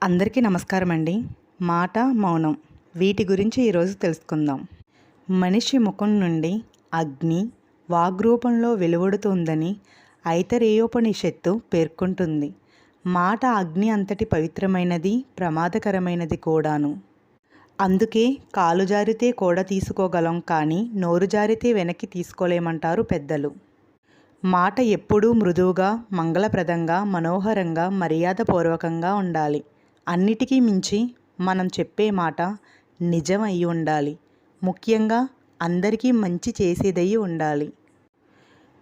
అందరికీ నమస్కారం అండి. మాట, మౌనం వీటి గురించి ఈరోజు తెలుసుకుందాం. మనిషి ముఖం నుండి అగ్ని వాగ్రూపంలో వెలువడుతుందని ఐతరేయోపనిషత్తు పేర్కొంటుంది. మాట అగ్ని అంతటి పవిత్రమైనది, ప్రమాదకరమైనది కూడాను. అందుకే కాలు జారితే కూడ తీసుకోగలం, కానీ నోరు జారితే వెనక్కి తీసుకోలేమంటారు పెద్దలు. మాట ఎప్పుడూ మృదువుగా, మంగళప్రదంగా, మనోహరంగా, మర్యాదపూర్వకంగా ఉండాలి. అన్నిటికీ మించి మనం చెప్పే మాట నిజం అయి ఉండాలి. ముఖ్యంగా అందరికీ మంచి చేసేదయి ఉండాలి.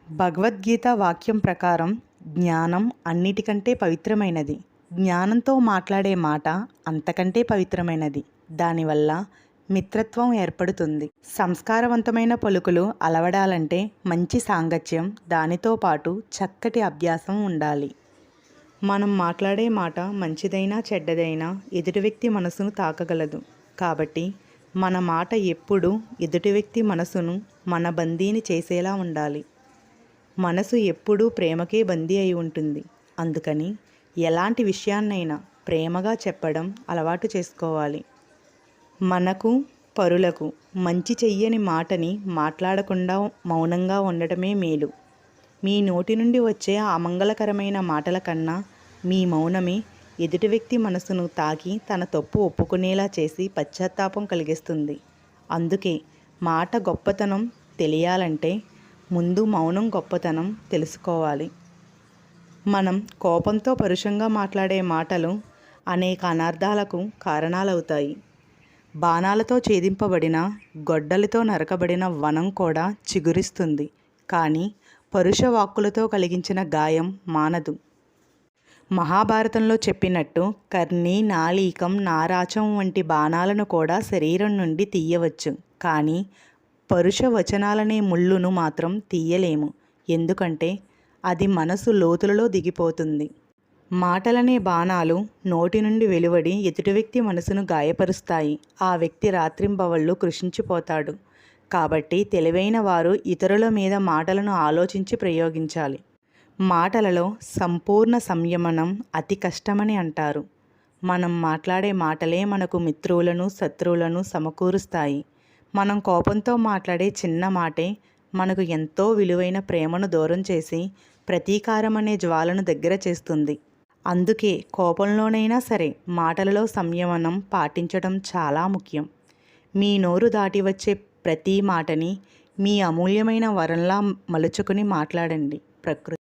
భగవద్గీత వాక్యం ప్రకారం జ్ఞానం అన్నిటికంటే పవిత్రమైనది. జ్ఞానంతో మాట్లాడే మాట అంతకంటే పవిత్రమైనది. దానివల్ల మిత్రత్వం ఏర్పడుతుంది. సంస్కారవంతమైన పలుకులు అలవడాలంటే మంచి సాంగత్యం, దానితో పాటు చక్కటి అభ్యాసం ఉండాలి. మనం మాట్లాడే మాట మంచిదైనా చెడ్డదైనా ఎదుటి వ్యక్తి మనసును తాకగలదు. కాబట్టి మన మాట ఎప్పుడూ ఎదుటి వ్యక్తి మనసును మన బందీని చేసేలా ఉండాలి. మనసు ఎప్పుడూ ప్రేమకే బందీ అయి ఉంటుంది. అందుకని ఎలాంటి విషయాన్నైనా ప్రేమగా చెప్పడం అలవాటు చేసుకోవాలి. మనకు, పరులకు మంచి చెయ్యని మాటని మాట్లాడకుండా మౌనంగా ఉండటమే మేలు. మీ నోటి నుండి వచ్చే అమంగళకరమైన మాటల కన్నా మీ మౌనమే ఎదుటి వ్యక్తి మనసును తాకి తన తప్పు ఒప్పుకునేలా చేసి పశ్చాత్తాపం కలిగిస్తుంది. అందుకే మాట గొప్పతనం తెలియాలంటే ముందు మౌనం గొప్పతనం తెలుసుకోవాలి. మనం కోపంతో పరుషంగా మాట్లాడే మాటలు అనేక అనార్థాలకు కారణాలవుతాయి. బాణాలతో ఛేదింపబడిన, గొడ్డలితో నరకబడిన వనం కూడా చిగురిస్తుంది. కానీ పరుష వాక్కులతో కలిగించిన గాయం మానదు. మహాభారతంలో చెప్పినట్టు కర్ణి, నాళీకం, నారాచం వంటి బాణాలను కూడా శరీరం నుండి తీయవచ్చు. కానీ పరుష వచనాలనే ముళ్ళును మాత్రం తీయలేము. ఎందుకంటే అది మనసు లోతులలో దిగిపోతుంది. మాటలనే బాణాలు నోటి నుండి వెలువడి ఎదుటి వ్యక్తి మనసును గాయపరుస్తాయి. ఆ వ్యక్తి రాత్రింబవళ్ళు కృషించిపోతాడు. కాబట్టి తెలివైన వారు ఇతరుల మీద మాటలను ఆలోచించి ప్రయోగించాలి. మాటలలో సంపూర్ణ సంయమనం అతి కష్టమని అంటారు. మనం మాట్లాడే మాటలే మనకు మిత్రులను, శత్రువులను సమకూరుస్తాయి. మనం కోపంతో మాట్లాడే చిన్న మాటే మనకు ఎంతో విలువైన ప్రేమను దూరం చేసి ప్రతీకారం అనే జ్వాలను దగ్గర చేస్తుంది. అందుకే కోపంలోనైనా సరే మాటలలో సంయమనం పాటించడం చాలా ముఖ్యం. మీ నోరు దాటి వచ్చే ప్రతి మాటని మీ అమూల్యమైన వరంలా మలుచుకుని మాట్లాడండి. ప్రకృతి